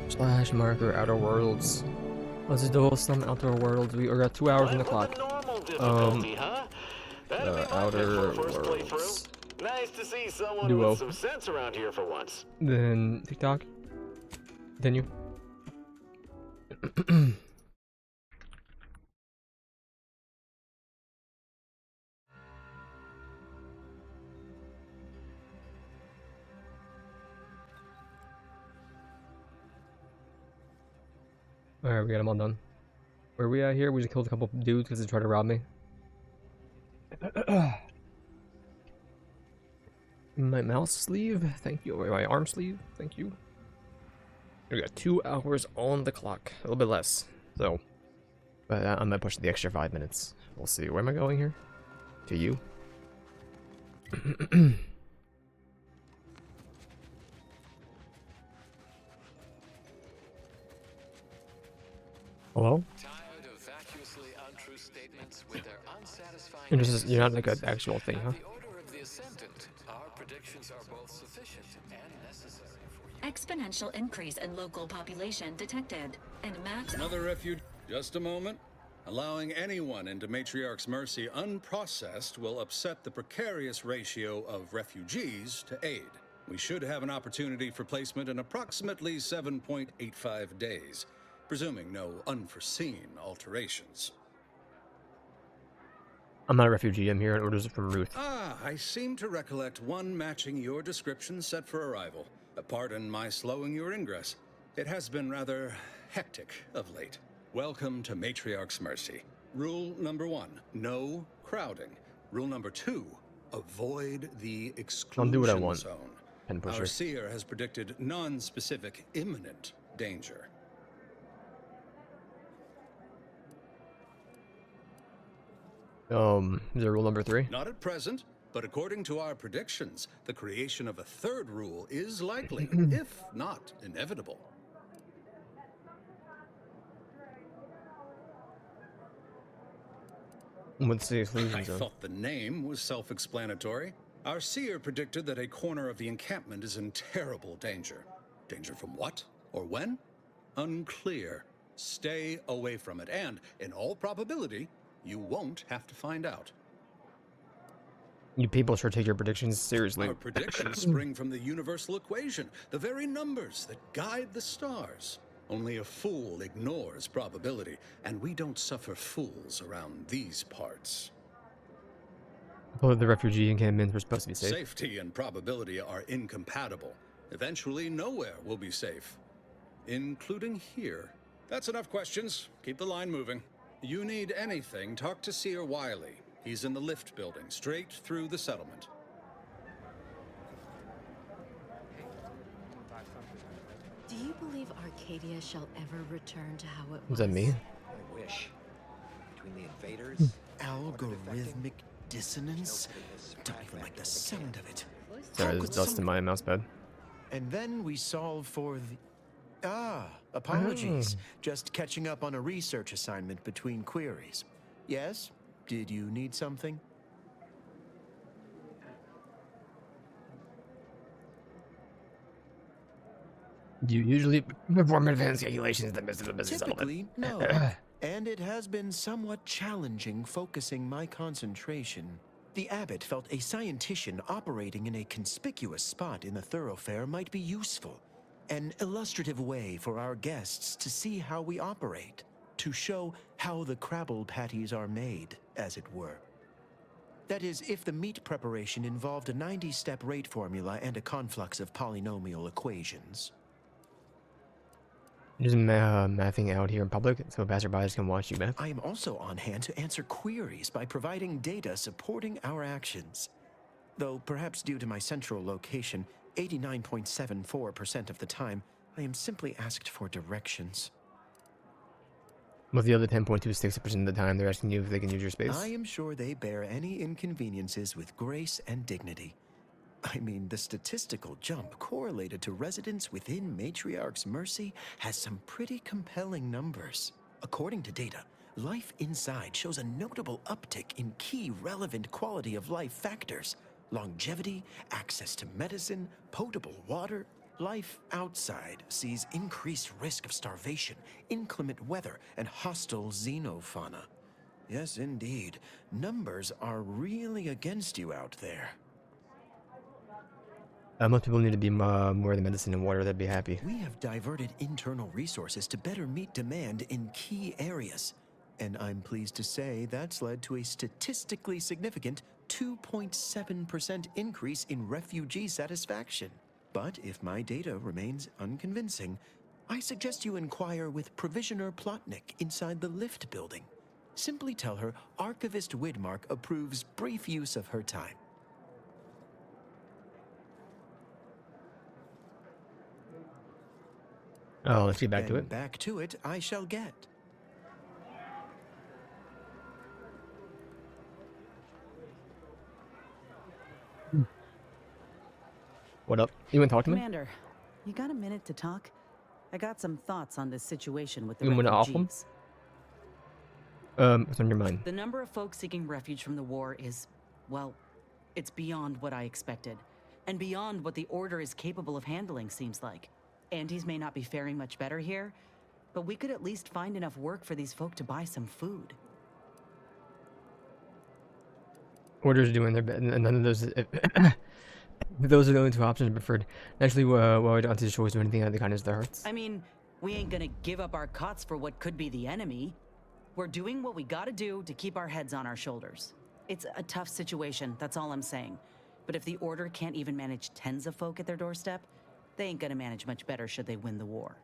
Slash marker outer worlds. Let's do some outer worlds. We are at 2 hours on the clock. Huh? That'd be my Outer visual first playthrough. worlds. Nice to see someone Duo. with some sense around here for once. Then TikTok. Continue. Alright, we got them all done. Where are we at here? We just killed a couple dudes because they tried to rob me. My mouse sleeve, thank you. My arm sleeve, thank you. We got 2 hours on the clock, a little bit less. So, but I might push the extra 5 minutes. We'll see. Where am I going here? To you. Hello? You're not like an actual thing, huh? Exponential increase in local population detected, and max. Another refuge. Just a moment. Allowing anyone into Matriarch's Mercy unprocessed will upset the precarious ratio of refugees to aid. We should have an opportunity for placement in approximately 7.85 days, presuming no unforeseen alterations. I'm not a refugee, I'm here on orders from Ruth. Ah, I seem to recollect one matching your description set for arrival. Pardon my slowing your ingress. It has been rather hectic of late. Welcome to Matriarch's Mercy. Rule number 1, no crowding. Rule number 2, avoid the exclusion I'll do what I want. zone. Pen pusher. Our seer has predicted non-specific imminent danger. Is there rule number 3? Not at present, but according to our predictions, the creation of a third rule is likely, if not inevitable. What's the exclusion I zone? thought the name was self-explanatory. Our seer predicted that a corner of the encampment is in terrible danger. Danger from what? Or when? Unclear. Stay away from it, and, in all probability, you won't have to find out. You people sure take your predictions seriously. Our predictions spring from the universal equation, the very numbers that guide the stars. Only a fool ignores probability, and we don't suffer fools around these parts. Oh, the refugee encampments were supposed to be safe. Safety and probability are incompatible. Eventually, nowhere will be safe, including here. That's enough questions. Keep the line moving. You need anything, talk to Seer Wiley. He's in the lift building, straight through the settlement. Do you believe Arcadia shall ever return to how it was? Was that me? I wish. Between the invaders, Algorithmic dissonance? Don't even like the sound of it. Sorry, How there's could dust in my mouse pad. And then we solve for the... apologies. Just catching up on a research assignment between queries. Yes? Did you need something? You usually perform advanced calculations in the midst of a business Typically, settlement. no. And it has been somewhat challenging focusing my concentration. The abbot felt a scientician operating in a conspicuous spot in the thoroughfare might be useful. An illustrative way for our guests to see how we operate. To show how the Crabble patties are made, as it were. That is, if the meat preparation involved a 90-step rate formula and a conflux of polynomial equations. Just mathing out here in public so passerbys can watch you math. I am also on hand to answer queries by providing data supporting our actions. Though perhaps due to my central location, 89.74% of the time, I am simply asked for directions. With the other 10.26% of the time, they're asking you if they can use your space. I am sure they bear any inconveniences with grace and dignity. I mean, the statistical jump correlated to residents within Matriarch's Mercy has some pretty compelling numbers. According to data, life inside shows a notable uptick in key relevant quality of life factors: longevity, access to medicine, potable water. Life outside sees increased risk of starvation, inclement weather, and hostile xenofauna. Yes, indeed. Numbers are really against you out there. Most people need to be more than medicine and water. They'd be happy. We have diverted internal resources to better meet demand in key areas. And I'm pleased to say that's led to a statistically significant 2.7% increase in refugee satisfaction. But if my data remains unconvincing, I suggest you inquire with Provisioner Plotnik inside the lift building. Simply tell her Archivist Widmark approves brief use of her time. Oh, let's get back to Then it. back to it I shall get. What up? You want to talk to me? Commander, you got a minute to talk? I got some thoughts on this situation with the You wanna off 'em? refugees. What's on your mind? The number of folks seeking refuge from the war is, well, it's beyond what I expected. And beyond what the Order is capable of handling, seems like. Andes may not be faring much better here, but we could at least find enough work for these folk to buy some food. Order's doing their best, and none of those. Those are the only two options preferred. Naturally, why would Auntie's choice do anything out of the kindness of their hearts? I mean, we ain't gonna give up our cots for what could be the enemy. We're doing what we gotta do to keep our heads on our shoulders. It's a tough situation, that's all I'm saying. But if the Order can't even manage tens of folk at their doorstep, they ain't gonna manage much better should they win the war.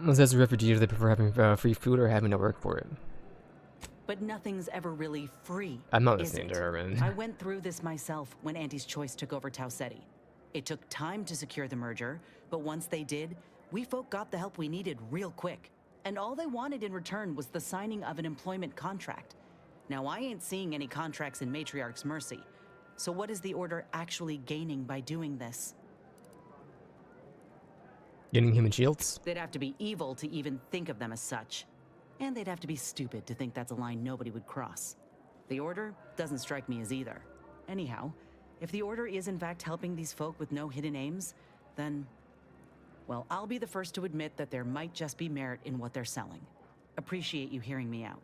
As refugees, they prefer having free food or having to work for it. But nothing's ever really free. I'm not is listening it? to her, man. I went through this myself when Auntie's Choice took over Tau Ceti. It took time to secure the merger, but once they did, we folk got the help we needed real quick. And all they wanted in return was the signing of an employment contract. Now, I ain't seeing any contracts in Matriarch's Mercy. So what is the Order actually gaining by doing this? Getting human shields? They'd have to be evil to even think of them as such. And they'd have to be stupid to think that's a line nobody would cross. The Order doesn't strike me as either. Anyhow, if the Order is in fact helping these folk with no hidden aims, then, well, I'll be the first to admit that there might just be merit in what they're selling. Appreciate you hearing me out.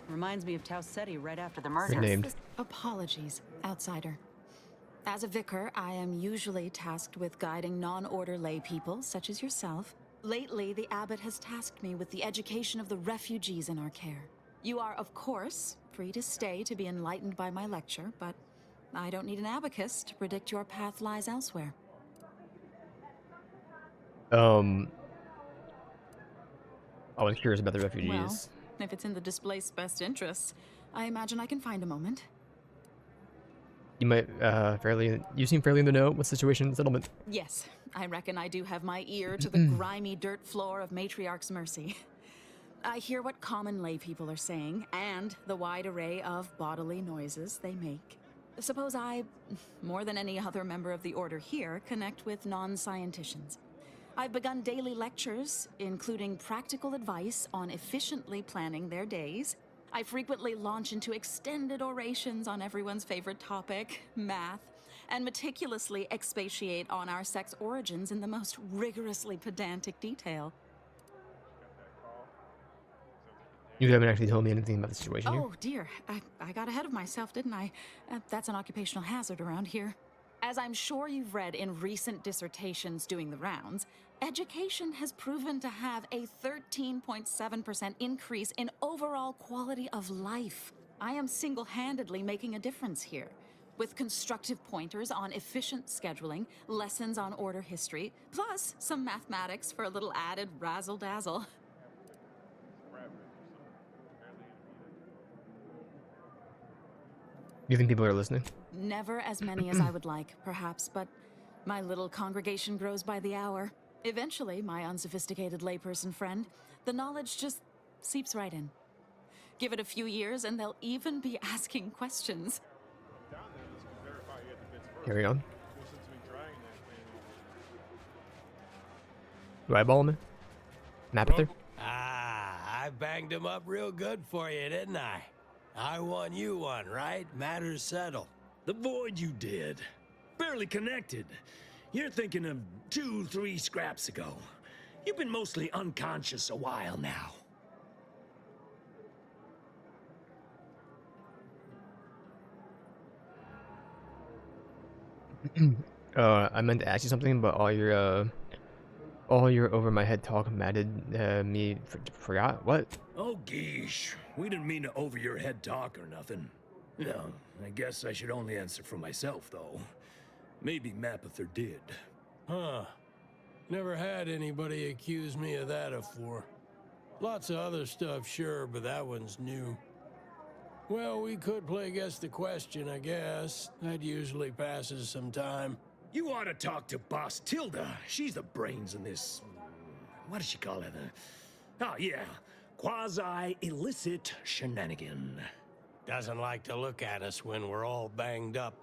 Reminds me of Tau Ceti right after the merger. Great name. Apologies, outsider. As a vicar, I am usually tasked with guiding non-order lay people, such as yourself. Lately, the abbot has tasked me with the education of the refugees in our care. You are, of course, free to stay to be enlightened by my lecture, but I don't need an abacus to predict your path lies elsewhere. I was curious about the refugees. Well, if it's in the displaced's best interests, I imagine I can find a moment. You might, you seem fairly in the know. What situation in the settlement? Yes, I reckon I do have my ear to the grimy dirt floor of Matriarch's Mercy. I hear what common lay people are saying, and the wide array of bodily noises they make. Suppose I, more than any other member of the Order here, connect with non-scienticians. I've begun daily lectures, including practical advice on efficiently planning their days. I frequently launch into extended orations on everyone's favorite topic, math, and meticulously expatiate on our sex origins in the most rigorously pedantic detail. You haven't actually told me anything about the situation here. Oh dear, I got ahead of myself, didn't I? That's an occupational hazard around here. As I'm sure you've read in recent dissertations doing the rounds, education has proven to have a 13.7% increase in overall quality of life. I am single-handedly making a difference here, with constructive pointers on efficient scheduling, lessons on order history, plus some mathematics for a little added razzle-dazzle. You think people are listening? Never as many as I would like, perhaps, but my little congregation grows by the hour. Eventually, my unsophisticated layperson friend, the knowledge just seeps right in. Give it a few years and they'll even be asking questions. Carry on. Do I ball me? Mapother? Ah, I banged him up real good for you, didn't I? I won you one, right? Matters settled. The void you did. Barely connected. You're thinking of 2-3 scraps ago. You've been mostly unconscious a while now. I meant to ask you something, but all your over my head talk matted me forgot what? Oh, geesh. We didn't mean to over your head talk or nothing. No, I guess I should only answer for myself, though. Maybe Mapother did. Huh. Never had anybody accuse me of that before. Lots of other stuff, sure, but that one's new. Well, we could play Guess the Question, I guess. That usually passes some time. You ought to talk to Boss Tilda. She's the brains in this... What does she call it? Oh, yeah. Quasi-illicit shenanigan. Doesn't like to look at us when we're all banged up.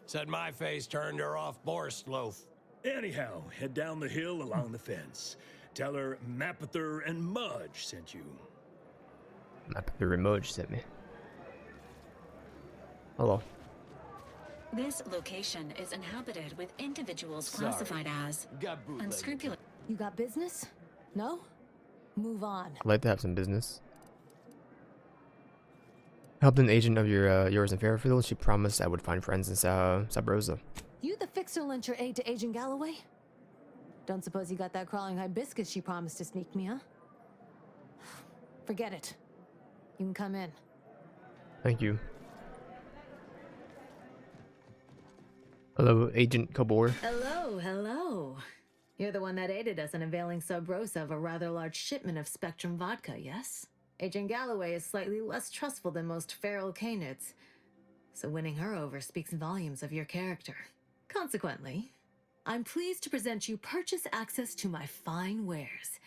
Said my face turned her off Borstloaf. Anyhow, head down the hill along the fence. Tell her Mapother and Mudge sent you. Mapother and Mudge sent me. Hello. This location is inhabited with individuals classified as unscrupulous. You got business? No? Move on. I'd like to have some business. Helped an agent of yours in Fairfield. She promised I would find friends in Sub Rosa. You the fixer lent your aid to Agent Galloway? Don't suppose you got that crawling hibiscus she promised to sneak me, huh? Forget it. You can come in. Thank you. Hello, Agent Kabor. Hello, hello. You're the one that aided us in availing Sub Rosa of a rather large shipment of Spectrum vodka, yes? Agent Galloway is slightly less trustful than most feral canids, so winning her over speaks volumes of your character. Consequently, I'm pleased to present you purchase access to my fine wares.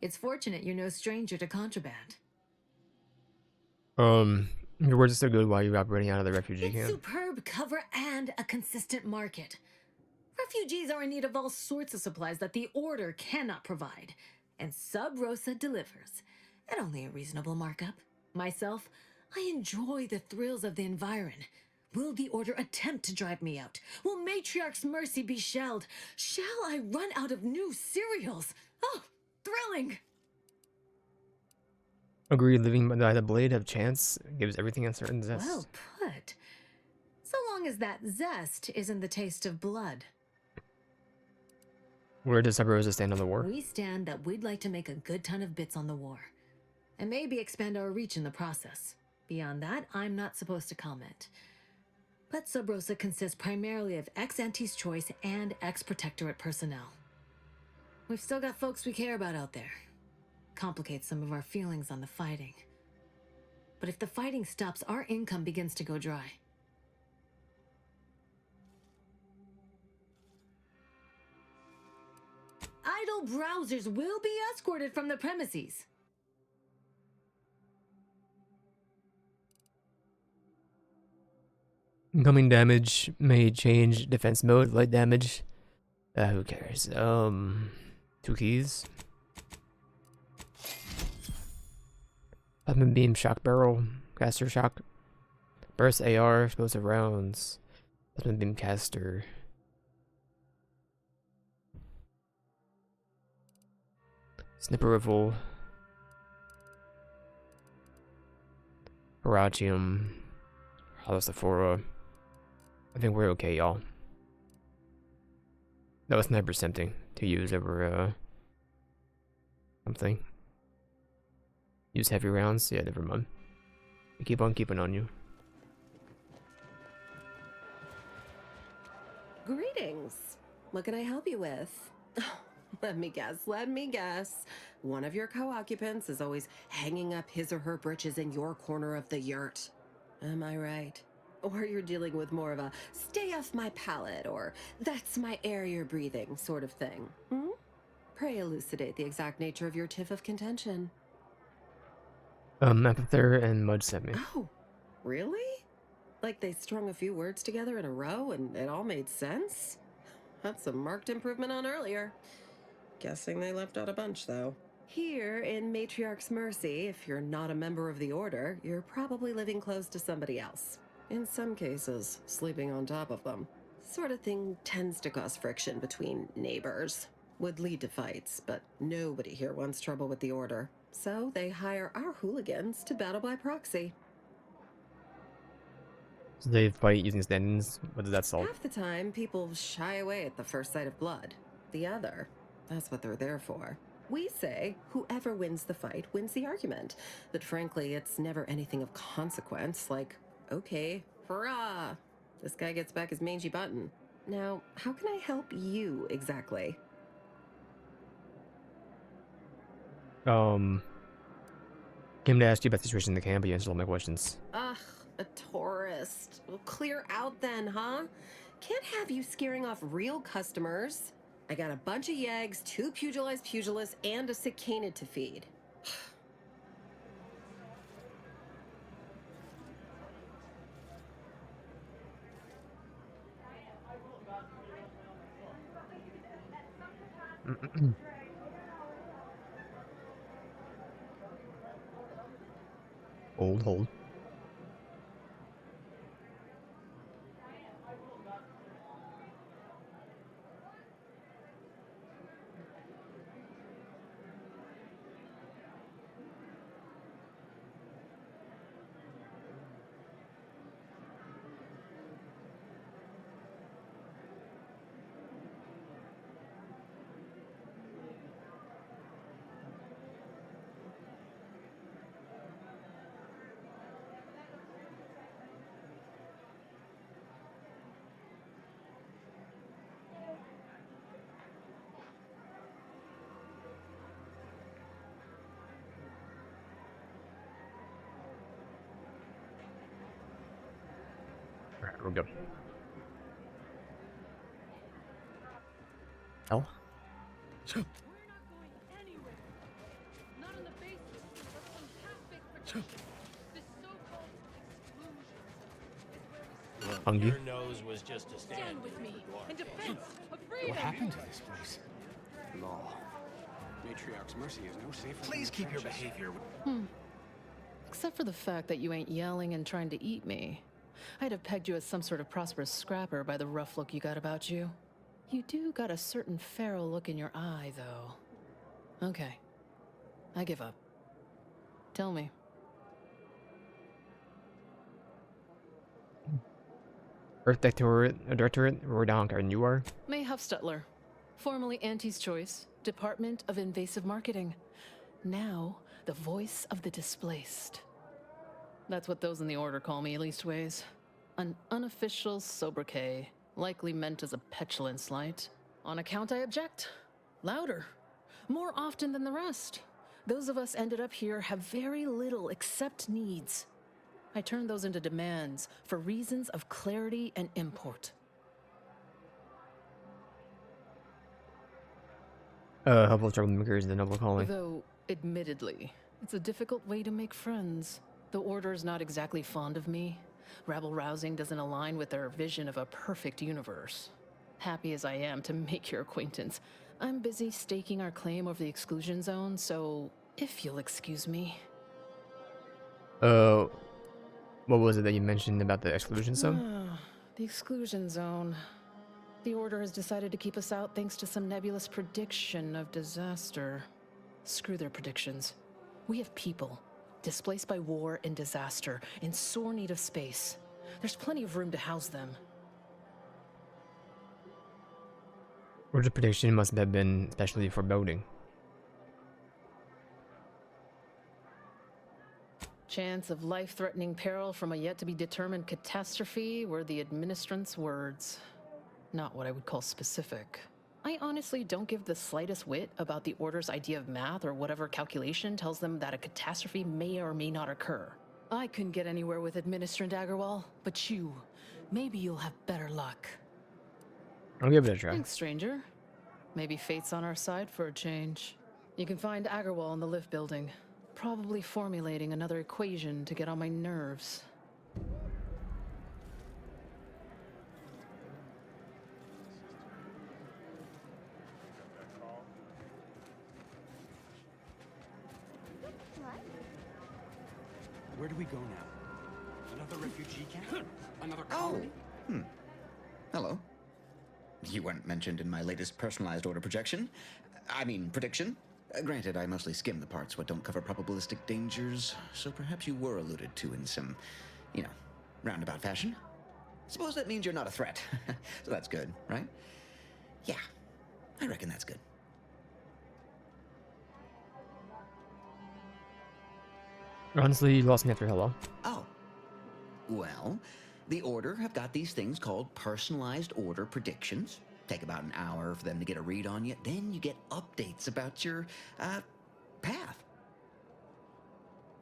It's fortunate you're no stranger to contraband. Your words are so good while you're operating out of the refugee It's camp. superb cover and a consistent market. Refugees are in need of all sorts of supplies that the Order cannot provide, and Sub Rosa delivers, at only a reasonable markup. Myself, I enjoy the thrills of the environ. Will the Order attempt to drive me out? Will Matriarch's mercy be shelled? Shall I run out of new cereals? Oh, thrilling! Agree, living by the blade of chance gives everything a certain zest. Well put. So long as that zest isn't the taste of blood. Where does Sub Rosa stand on the war? We stand that we'd like to make a good ton of bits on the war. And maybe expand our reach in the process. Beyond that, I'm not supposed to comment. But Sub Rosa consists primarily of ex-Ante's Choice and ex-Protectorate personnel. We've still got folks we care about out there. Complicates some of our feelings on the fighting. But if the fighting stops, our income begins to go dry. Idle browsers will be escorted from the premises. Incoming damage may change defense mode, light damage. Who cares? 2 keys. Plasma beam, shock barrel, caster shock, burst AR, explosive rounds, plasma beam caster. Snipper rifle, Parachium, Halosephora. I think we're okay, y'all. That was sniper tempting to use over something. Use heavy rounds? Yeah, never mind. We keep on keeping on you. Greetings. What can I help you with? Let me guess. One of your co-occupants is always hanging up his or her britches in your corner of the yurt. Am I right? Or you're dealing with more of a stay off my palate or that's my air you're breathing sort of thing. Hmm? Pray elucidate the exact nature of your tiff of contention. Mapother and Mudge sent me. Oh, really? Like they strung a few words together in a row and it all made sense? That's a marked improvement on earlier. Guessing they left out a bunch, though. Here in Matriarch's Mercy, if you're not a member of the Order, you're probably living close to somebody else. In some cases, sleeping on top of them. Sort of thing tends to cause friction between neighbors. Would lead to fights, but nobody here wants trouble with the Order. So they hire our hooligans to battle by proxy. So they fight using stand-ins. What does that solve? Half the time, people shy away at the first sight of blood. The other, that's what they're there for. We say whoever wins the fight wins the argument. But frankly, it's never anything of consequence, like, okay, hurrah! This guy gets back his mangy button. Now, how can I help you exactly? Came to ask you about the situation in the camp, but you answered all my questions. Ugh, a tourist. Well, clear out then, huh? Can't have you scaring off real customers. I got a bunch of yeggs, 2 pugilized pugilists, and a sick canid to feed. Hold. Alright, we're good. Hell? Hungry? Your nose was just a stand with me in defense of freedom. What happened to this place? Law. Matriarch's Mercy is no safer. Please keep your behavior. Except for the fact that you ain't yelling and trying to eat me. I'd have pegged you as some sort of prosperous scrapper by the rough look you got about you. You do got a certain feral look in your eye, though. Okay. I give up. Tell me. Earth Directorate, Rodonk, and you are? May Huffstutler, formerly Auntie's Choice, Department of Invasive Marketing. Now, the voice of the displaced. That's what those in the Order call me, leastways. An unofficial sobriquet, likely meant as a petulant slight. On account I object. Louder. More often than the rest. Those of us ended up here have very little except needs. I turn those into demands for reasons of clarity and import. Helpful troublemakers, the noble calling. Though, admittedly, it's a difficult way to make friends. The Order's not exactly fond of me. Rabble-rousing doesn't align with their vision of a perfect universe. Happy as I am to make your acquaintance, I'm busy staking our claim over the exclusion zone, so if you'll excuse me. What was it that you mentioned about the exclusion zone? The exclusion zone. The Order has decided to keep us out thanks to some nebulous prediction of disaster. Screw their predictions. We have people, displaced by war and disaster, in sore need of space. There's plenty of room to house them. Or the prediction must have been especially foreboding. Chance of life-threatening peril from a yet-to-be-determined catastrophe were the administrant's words. Not what I would call specific. I honestly don't give the slightest whit about the Order's idea of math or whatever calculation tells them that a catastrophe may or may not occur. I couldn't get anywhere with Administrant Agarwal, but you, maybe you'll have better luck. I'll give it a try. Thanks, stranger. Maybe fate's on our side for a change. You can find Agarwal in the lift building. Probably formulating another equation to get on my nerves. Where do we go now? Another refugee camp? Another colony? Hello. You weren't mentioned in my latest personalized order projection. I mean, prediction. Granted, I mostly skim the parts what don't cover probabilistic dangers, so perhaps you were alluded to in some, roundabout fashion. Suppose that means you're not a threat. So that's good, right? Yeah, I reckon that's good. Honestly, you lost me after hello. Oh. Well, the Order have got these things called personalized order predictions. Take about an hour for them to get a read on you. Then you get updates about your, path.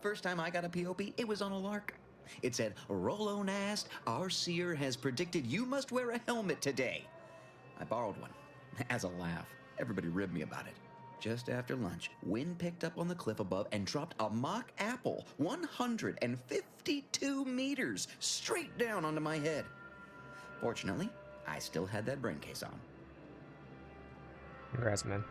First time I got a POP, it was on a lark. It said, Rolo Nast, our seer has predicted you must wear a helmet today. I borrowed one. As a laugh. Everybody ribbed me about it. Just after lunch, wind picked up on the cliff above and dropped a mock apple 152 meters straight down onto my head. Fortunately, I still had that brain case on. Congrats, man.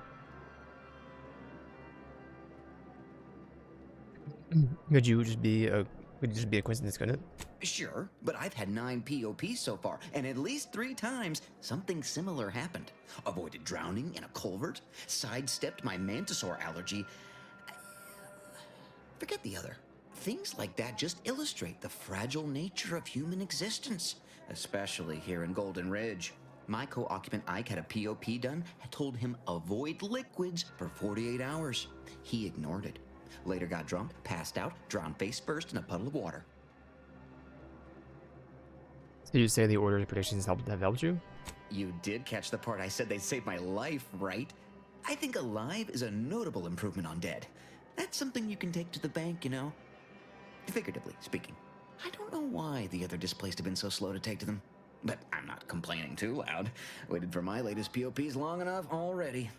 Could you just be a coincidence, couldn't it? Sure, but I've had 9 POPs so far, and at least 3 times something similar happened. Avoided drowning in a culvert, sidestepped my mantisaur allergy. Forget the other. Things like that just illustrate the fragile nature of human existence, especially here in Golden Ridge. My co-occupant Ike had a POP done, had told him avoid liquids for 48 hours. He ignored it. Later got drunk, passed out, drowned face first in a puddle of water. So you say the Order's predictions have helped you? You did catch the part I said they'd save my life, right? I think alive is a notable improvement on dead. That's something you can take to the bank, Figuratively speaking. I don't know why the other displaced have been so slow to take to them. But I'm not complaining too loud. Waited for my latest POPs long enough already.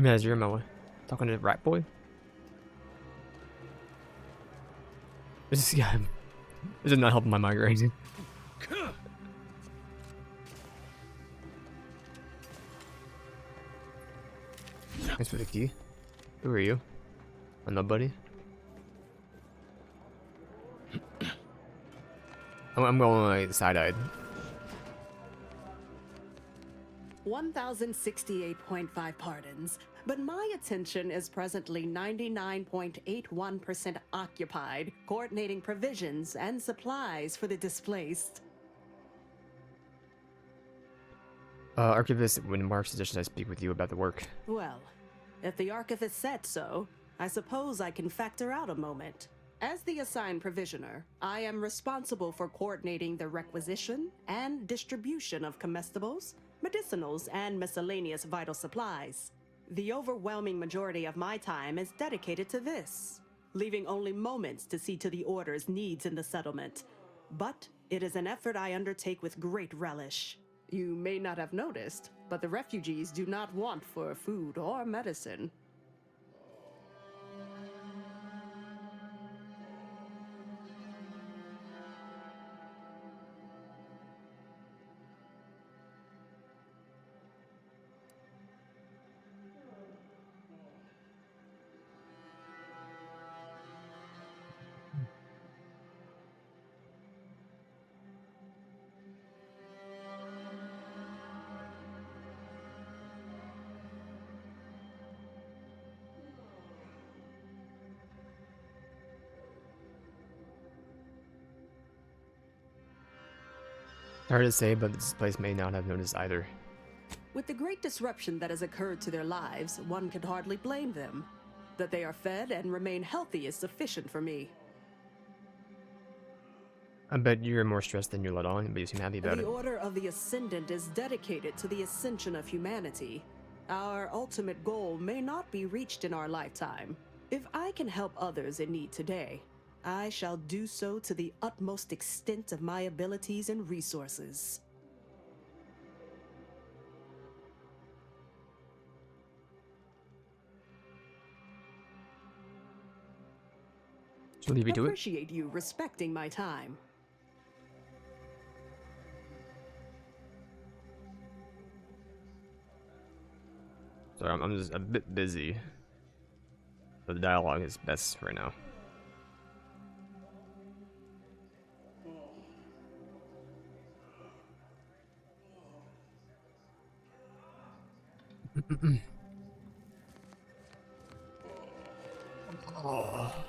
As you're in my way. Talking to Rat Boy? This guy is not helping my migraine. Thanks for the key. Who are you? I'm nobody. I'm going like side-eyed. 1,068.5 pardons, but my attention is presently 99.81% occupied, coordinating provisions and supplies for the displaced. Archivist, when Mark suggested I speak with you about the work. Well, if the archivist said so, I suppose I can factor out a moment. As the assigned provisioner, I am responsible for coordinating the requisition and distribution of comestibles, medicinals, and miscellaneous vital supplies. The overwhelming majority of my time is dedicated to this, leaving only moments to see to the Order's needs in the settlement. But it is an effort I undertake with great relish. You may not have noticed, but the refugees do not want for food or medicine. Hard to say, but this place may not have noticed either. With the great disruption that has occurred to their lives, one can hardly blame them. That they are fed and remain healthy is sufficient for me. I bet you're more stressed than you let on, but you seem happy about The it. Order of the Ascendant is dedicated to the ascension of humanity. Our ultimate goal may not be reached in our lifetime. If I can help others in need today, I shall do so to the utmost extent of my abilities and resources. So leave you to it. Appreciate you respecting my time. Sorry, I'm just a bit busy. So the dialogue is best right now.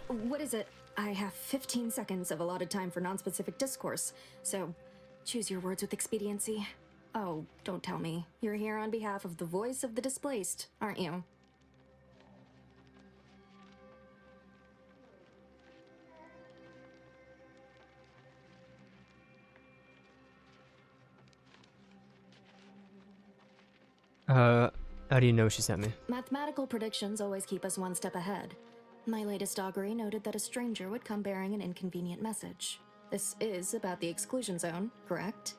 What is it? I have 15 seconds of allotted time for non-specific discourse, so choose your words with expediency. Oh, don't tell me. You're here on behalf of the voice of the displaced, aren't you? How do you know she sent me? Mathematical predictions always keep us one step ahead. My latest augury noted that a stranger would come bearing an inconvenient message. This is about the exclusion zone, correct?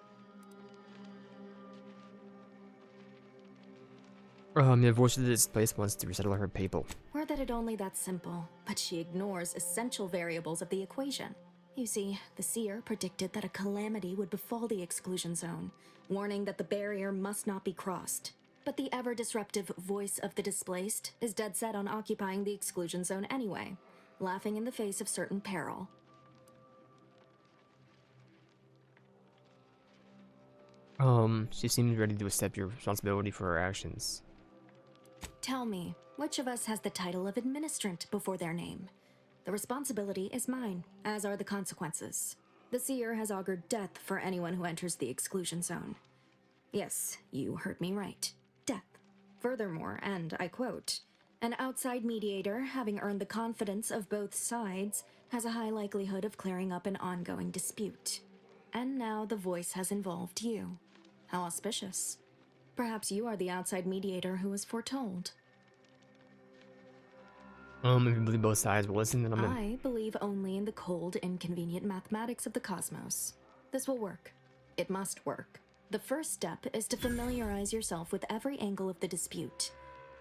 The voice of the displaced wants to resettle her people. Were that it only that simple, but she ignores essential variables of the equation. You see, the seer predicted that a calamity would befall the exclusion zone, warning that the barrier must not be crossed. But the ever-disruptive voice of the displaced is dead set on occupying the exclusion zone anyway, laughing in the face of certain peril. She seems ready to accept your responsibility for her actions. Tell me, which of us has the title of administrant before their name? The responsibility is mine, as are the consequences. The seer has augured death for anyone who enters the exclusion zone. Yes, you heard me right. Death. Furthermore, and I quote, an outside mediator, having earned the confidence of both sides, has a high likelihood of clearing up an ongoing dispute. And now the voice has involved you. How auspicious. Perhaps you are the outside mediator who was foretold. If you believe both sides will listen, then I'm in. I believe only in the cold, inconvenient mathematics of the cosmos. This will work. It must work. The first step is to familiarize yourself with every angle of the dispute.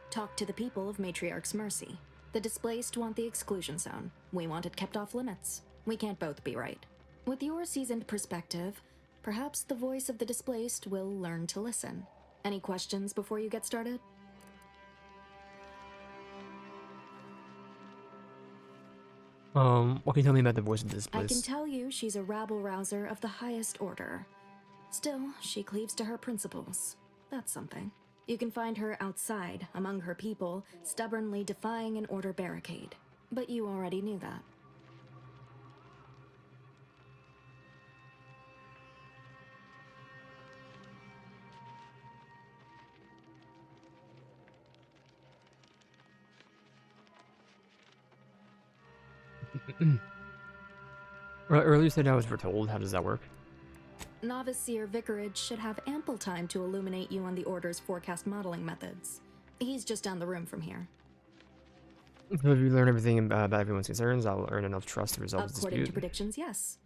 Talk to the people of Matriarch's Mercy. The displaced want the exclusion zone. We want it kept off limits. We can't both be right. With your seasoned perspective, perhaps the voice of the displaced will learn to listen. Any questions before you get started? What can you tell me about the voice of the I displaced? can tell you she's a rabble-rouser of the highest order. Still, she cleaves to her principles. That's something. You can find her outside, among her people, stubbornly defying an order barricade. But you already knew that. Earlier you said I was foretold. How does that work? Novice Seer Vicarage should have ample time to illuminate you on the Order's forecast modeling methods. He's just down the room from here. If you learn everything about everyone's concerns, I'll earn enough trust to resolve this According dispute. to predictions, yes.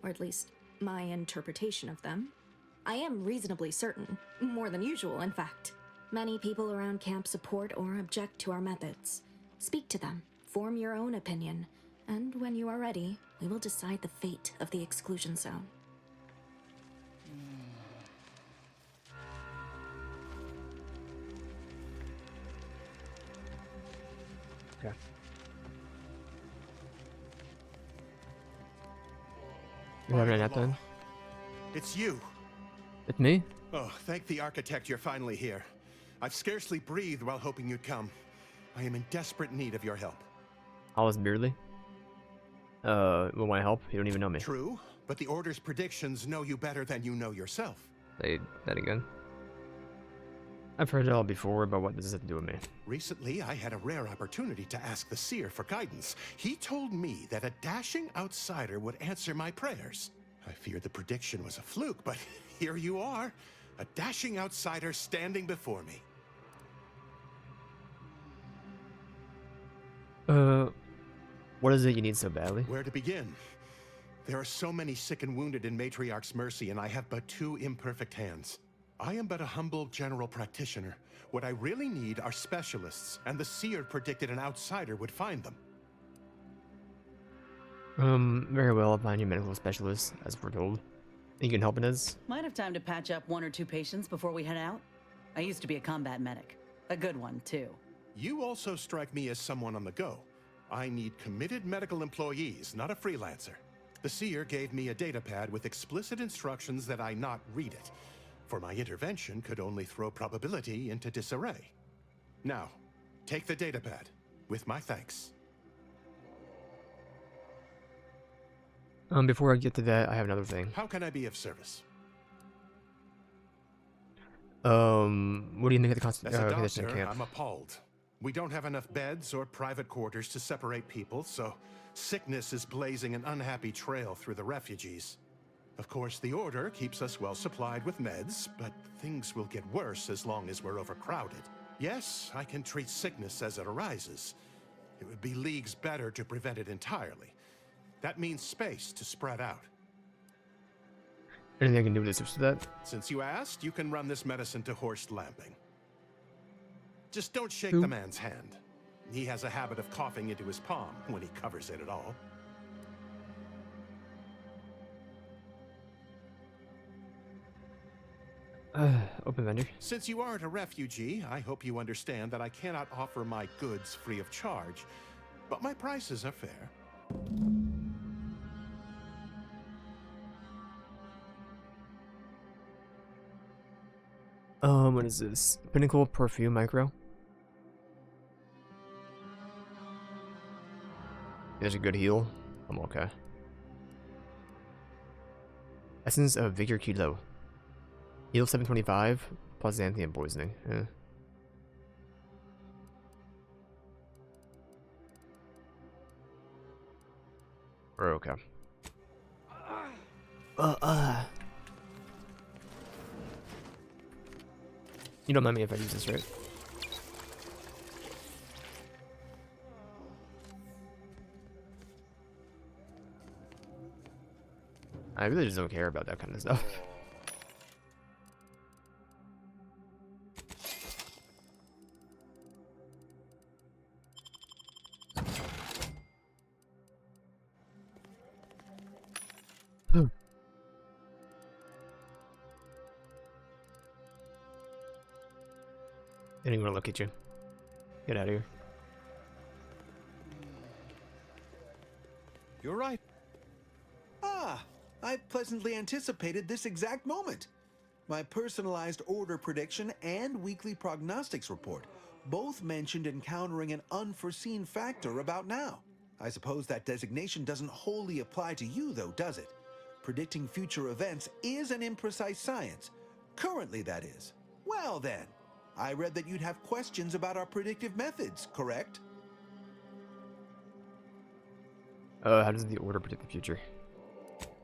Or at least, my interpretation of them. I am reasonably certain. More than usual, in fact. Many people around camp support or object to our methods. Speak to them, form your own opinion, and when you are ready, we will decide the fate of the exclusion zone. Okay. You having a nap then? It's you. It's me? Oh, thank the architect you're finally here. I've scarcely breathed while hoping you'd come. I am in desperate need of your help. Alice Beardley? With my help? You don't even know me. True, but the Order's predictions know you better than you know yourself. Say that again. I've heard it all before, but what does it do with me? Recently, I had a rare opportunity to ask the Seer for guidance. He told me that a dashing outsider would answer my prayers. I feared the prediction was a fluke, but here you are. A dashing outsider standing before me. What is it you need so badly? Where to begin? There are so many sick and wounded in Matriarch's Mercy, and I have but two imperfect hands. I am but a humble general practitioner. What I really need are specialists, and the Seer predicted an outsider would find them. Very well, I'll find you medical specialist, as foretold. You can help in this? Might have time to patch up one or two patients before we head out. I used to be a combat medic. A good one, too. You also strike me as someone on the go. I need committed medical employees, not a freelancer. The Seer gave me a datapad with explicit instructions that I not read it, for my intervention could only throw probability into disarray. Now, take the datapad, with my thanks. Before I get to that, I have another thing. How can I be of service? What do you think of the As a condition doctor, camp? I'm appalled. We don't have enough beds or private quarters to separate people, so sickness is blazing an unhappy trail through the refugees. Of course, the Order keeps us well supplied with meds, but things will get worse as long as we're overcrowded. Yes, I can treat sickness as it arises. It would be leagues better to prevent it entirely. That means space to spread out. Anything I can do to assist with that? Since you asked, you can run this medicine to Horst Lamping. Just don't shake Who? the man's hand. He has a habit of coughing into his palm when he covers it at all. Open vendor. Since you aren't a refugee, I hope you understand that I cannot offer my goods free of charge, but my prices are fair. What is this? Pinnacle Perfume Micro? There's a good heal. I'm okay. Essence of Vigor Kilo. Heal 725 plus Xanthium poisoning. We're okay. You don't mind me if I use this, right? I really just don't care about that kind of stuff. I didn't want to look at you. Get out of here. You're right. Ah, I pleasantly anticipated this exact moment. My personalized order prediction and weekly prognostics report both mentioned encountering an unforeseen factor about now. I suppose that designation doesn't wholly apply to you, though, does it? Predicting future events is an imprecise science. Currently, that is. Well, then. I read that you'd have questions about our predictive methods, correct? How does the Order predict the future?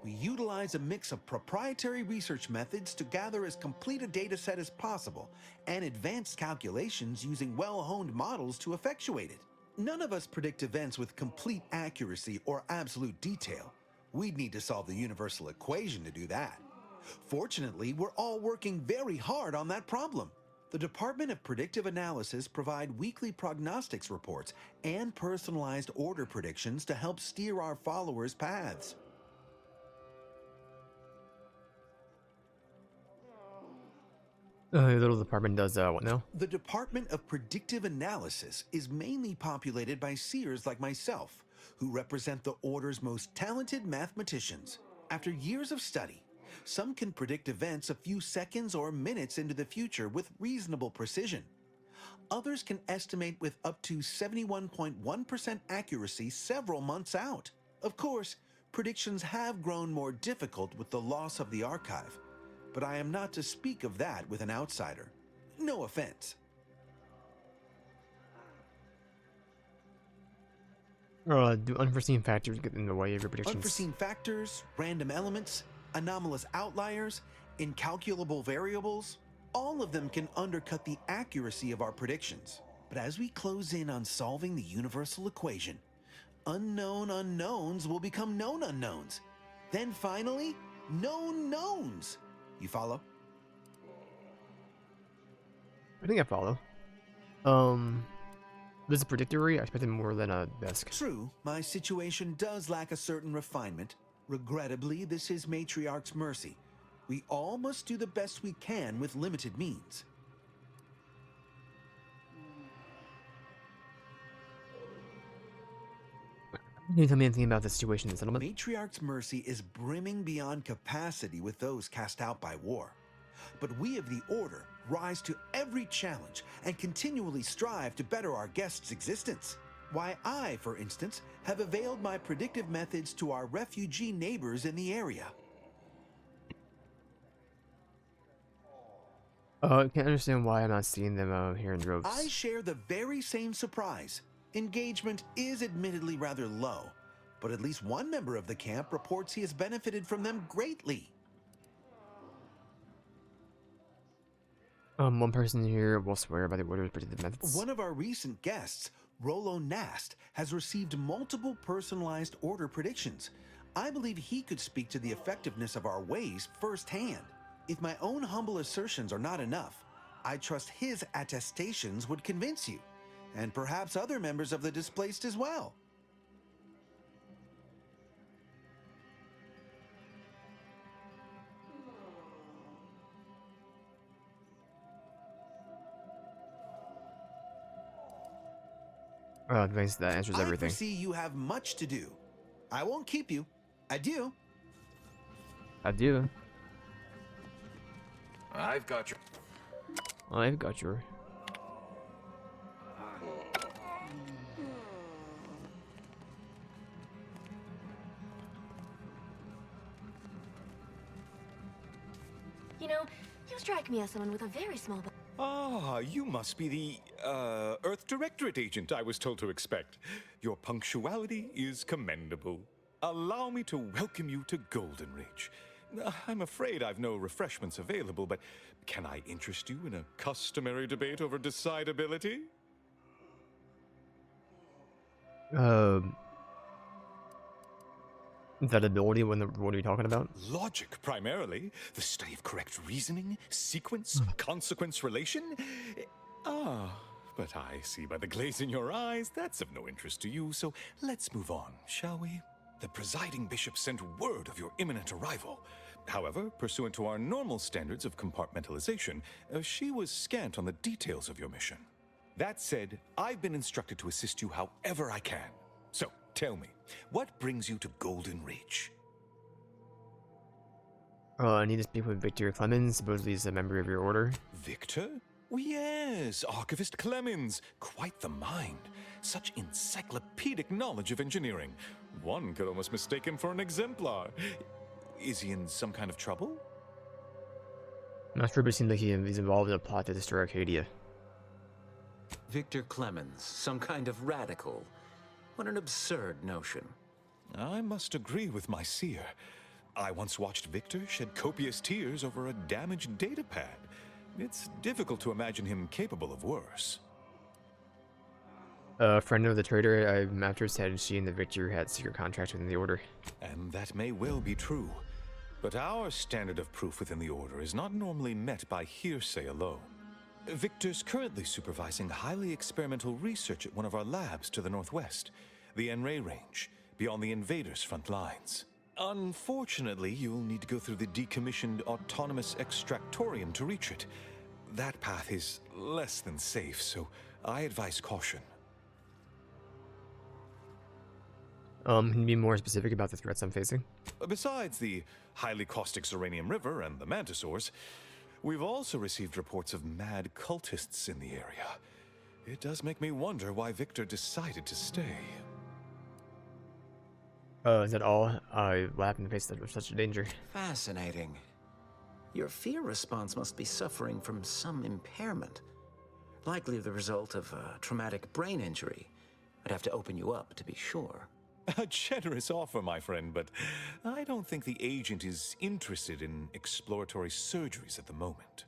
We utilize a mix of proprietary research methods to gather as complete a data set as possible, and advanced calculations using well-honed models to effectuate it. None of us predict events with complete accuracy or absolute detail. We'd need to solve the universal equation to do that. Fortunately, we're all working very hard on that problem. The Department of Predictive Analysis provide weekly prognostics reports and personalized order predictions to help steer our followers' paths. The little department does what now? The Department of Predictive Analysis is mainly populated by seers like myself, who represent the Order's most talented mathematicians. After years of study, some can predict events a few seconds or minutes into the future with reasonable precision. Others can estimate with up to 71.1% accuracy several months out. Of course, predictions have grown more difficult with the loss of the archive, but I am not to speak of that with an outsider. No offense. Do unforeseen factors get in the way of your predictions? Unforeseen factors, random elements, anomalous outliers, incalculable variables, all of them can undercut the accuracy of our predictions. But as we close in on solving the universal equation, unknown unknowns will become known unknowns. Then finally, known knowns. You follow? I think I follow. This is predictory. I expected more than a desk. True, my situation does lack a certain refinement. Regrettably, this is Matriarch's mercy. We all must do the best we can with limited means. Can you tell me anything about the situation in the settlement? Matriarch's Mercy is brimming beyond capacity with those cast out by war. But we of the Order rise to every challenge and continually strive to better our guests' existence. Why, I, for instance, have availed my predictive methods to our refugee neighbors in the area. I can't understand why I'm not seeing them here in droves. I share the very same surprise. Engagement is admittedly rather low, but at least one member of the camp reports he has benefited from them greatly. One person here will swear by the Order's predictive methods. One of our recent guests, Rolo Nast, has received multiple personalized Order predictions. I believe he could speak to the effectiveness of our ways firsthand. If my own humble assertions are not enough, I trust his attestations would convince you, and perhaps other members of the displaced as well. Thanks, that answers everything. I foresee you have much to do. I won't keep you. Adieu. Adieu. I've got your... I've got your... You know, you strike me as someone with a very small... Ah, you must be the, Earth Directorate agent I was told to expect. Your punctuality is commendable. Allow me to welcome you to Golden Ridge. I'm afraid I've no refreshments available, but can I interest you in a customary debate over decidability? That ability, what are you talking about? Logic, primarily. The study of correct reasoning, sequence, consequence relation. Ah, but I see by the glaze in your eyes that's of no interest to you, so let's move on, shall we? The presiding bishop sent word of your imminent arrival. However, pursuant to our normal standards of compartmentalization, she was scant on the details of your mission. That said, I've been instructed to assist you however I can. So, tell me, what brings you to Golden Ridge? I need to speak with Victor Clemens, supposedly he's a member of your order. Victor? Oh, yes, Archivist Clemens. Quite the mind. Such encyclopedic knowledge of engineering. One could almost mistake him for an exemplar. Is he in some kind of trouble? I'm not sure, but it seems like he's involved in a plot to destroy Arcadia. Victor Clemens, some kind of radical. What an absurd notion. I must agree with my seer. I once watched Victor shed copious tears over a damaged datapad. It's difficult to imagine him capable of worse. A friend of the trader I'm after said she and the Victor had secret contracts within the Order. And that may well be true. But our standard of proof within the Order is not normally met by hearsay alone. Victor's currently supervising highly experimental research at one of our labs to the northwest, the Enray Range, beyond the invaders' front lines. Unfortunately, you'll need to go through the decommissioned autonomous extractorium to reach it. That path is less than safe, so I advise caution. Can you be more specific about the threats I'm facing? Besides the highly caustic Xeranium River and the Mantisaurs, we've also received reports of mad cultists in the area. It does make me wonder why Victor decided to stay. Is that all? What happened to face such a danger? Fascinating. Your fear response must be suffering from some impairment. Likely the result of a traumatic brain injury. I'd have to open you up to be sure. A generous offer, my friend, but I don't think the agent is interested in exploratory surgeries at the moment.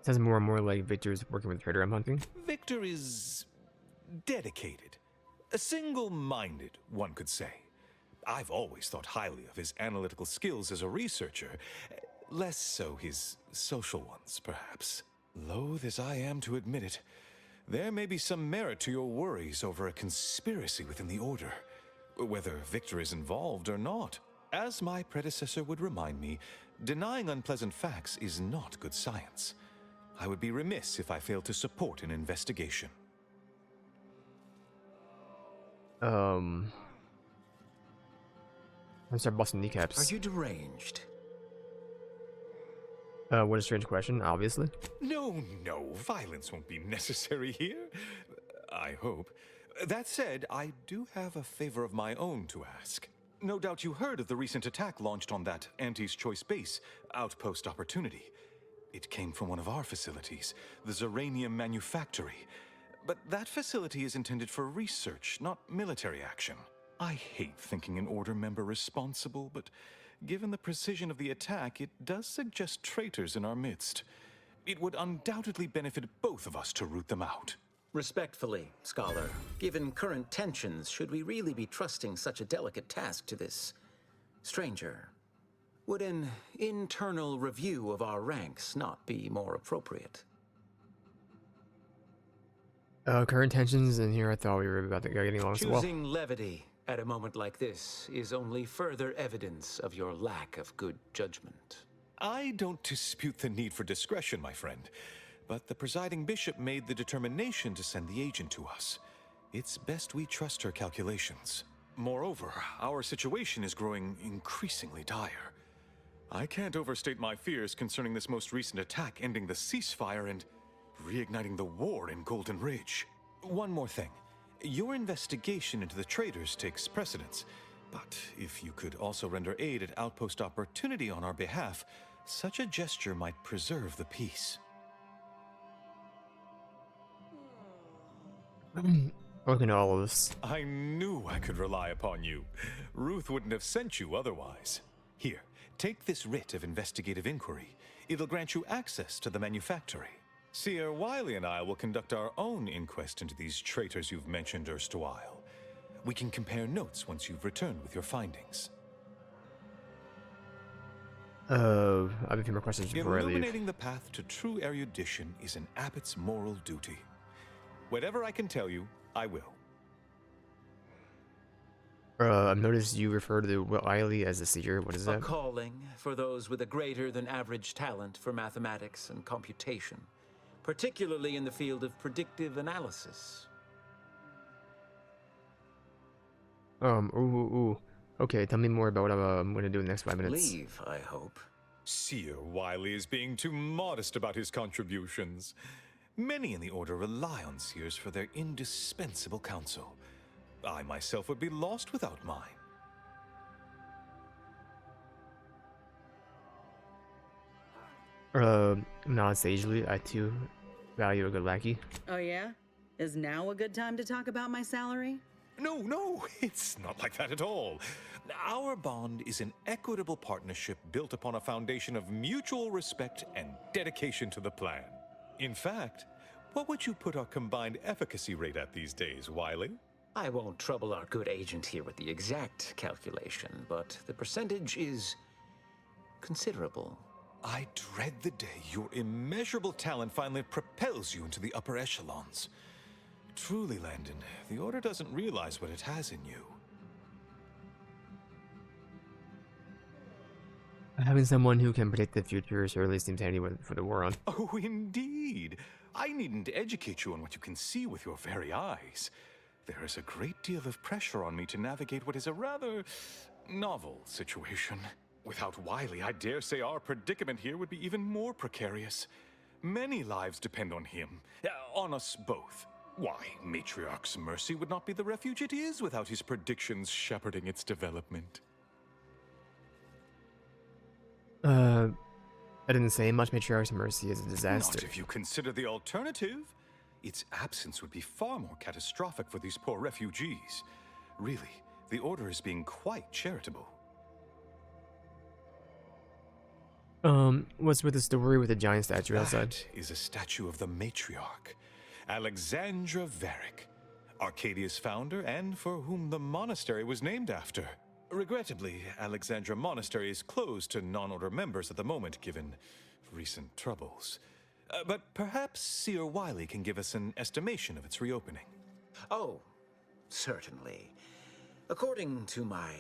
Sounds more and more like Victor's working with the trader I'm hunting. Victor is dedicated. Single-minded, one could say. I've always thought highly of his analytical skills as a researcher, less so his social ones, perhaps. Loath as I am to admit it, there may be some merit to your worries over a conspiracy within the Order, whether Victor is involved or not. As my predecessor would remind me, Denying unpleasant facts is not good science. I would be remiss if I failed to support an investigation. I'm start busting kneecaps. Are you deranged? What a strange question, obviously. No, violence won't be necessary here. I hope. That said, I do have a favor of my own to ask. No doubt you heard of the recent attack launched on that Auntie's Choice base, Outpost Opportunity. It came from one of our facilities, the Zeranium Manufactory. But that facility is intended for research, not military action. I hate thinking an Order member responsible, but given the precision of the attack, it does suggest traitors in our midst. It would undoubtedly benefit both of us to root them out. Respectfully, Scholar, given current tensions, should we really be trusting such a delicate task to this stranger? Would an internal review of our ranks not be more appropriate? Current tensions, and here I thought we were about to go getting along so well. Choosing levity at a moment like this is only further evidence of your lack of good judgment. I don't dispute the need for discretion, my friend, but the presiding bishop made the determination to send the agent to us. It's best we trust her calculations. Moreover, our situation is growing increasingly dire. I can't overstate my fears concerning this most recent attack ending the ceasefire and reigniting the war in Golden Ridge. One more thing. Your investigation into the traitors takes precedence, but if you could also render aid at Outpost Opportunity on our behalf, such a gesture might preserve the peace. Looking at all of this. I knew I could rely upon you. Ruth wouldn't have sent you otherwise. Here, take this writ of investigative inquiry. It'll grant you access to the manufactory. Seer Wiley and I will conduct our own inquest into these traitors you've mentioned erstwhile. We can compare notes once you've returned with your findings. I have a few more questions before I leave. Illuminating the path to true erudition is an abbot's moral duty. Whatever I can tell you, I will. I've noticed you refer to Wiley as a seer. What is that? A calling for those with a greater than average talent for mathematics and computation, particularly in the field of predictive analysis. Okay, tell me more about what I'm going to do in the next 5 minutes. Leave, I hope. Seer Wiley is being too modest about his contributions. Many in the Order rely on seers for their indispensable counsel. I myself would be lost without mine. Not sagely, I too value a good lackey. Oh yeah? Is now a good time to talk about my salary? No, it's not like that at all. Our bond is an equitable partnership built upon a foundation of mutual respect and dedication to the plan. In fact, what would you put our combined efficacy rate at these days, Wiley? I won't trouble our good agent here with the exact calculation, but the percentage is considerable. I dread the day your immeasurable talent finally propels you into the upper echelons. Truly, Landon, the Order doesn't realize what it has in you. Having someone who can predict the future certainly seems handy for the war on. Oh, indeed. I needn't educate you on what you can see with your very eyes. There is a great deal of pressure on me to navigate what is a rather novel situation. Without Wiley, I dare say our predicament here would be even more precarious. Many lives depend on him, on us both. Why, Matriarch's Mercy would not be the refuge it is without his predictions shepherding its development. I didn't say much. Matriarch's Mercy is a disaster. Not if you consider the alternative. Its absence would be far more catastrophic for these poor refugees. Really, the Order is being quite charitable. What's with the story with the giant statue outside? That is a statue of the Matriarch, Alexandra Varick, Arcadia's founder and for whom the monastery was named after. Regrettably, Alexandra Monastery is closed to non-Order members at the moment, given recent troubles. But perhaps Seer Wiley can give us an estimation of its reopening. Oh, certainly. According to my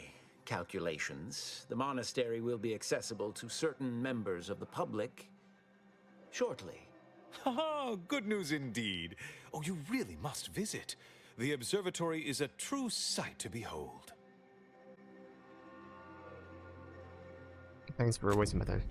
calculations, the monastery will be accessible to certain members of the public shortly. Haha, good news indeed. Oh, you really must visit. The observatory is a true sight to behold. Thanks for wasting my time.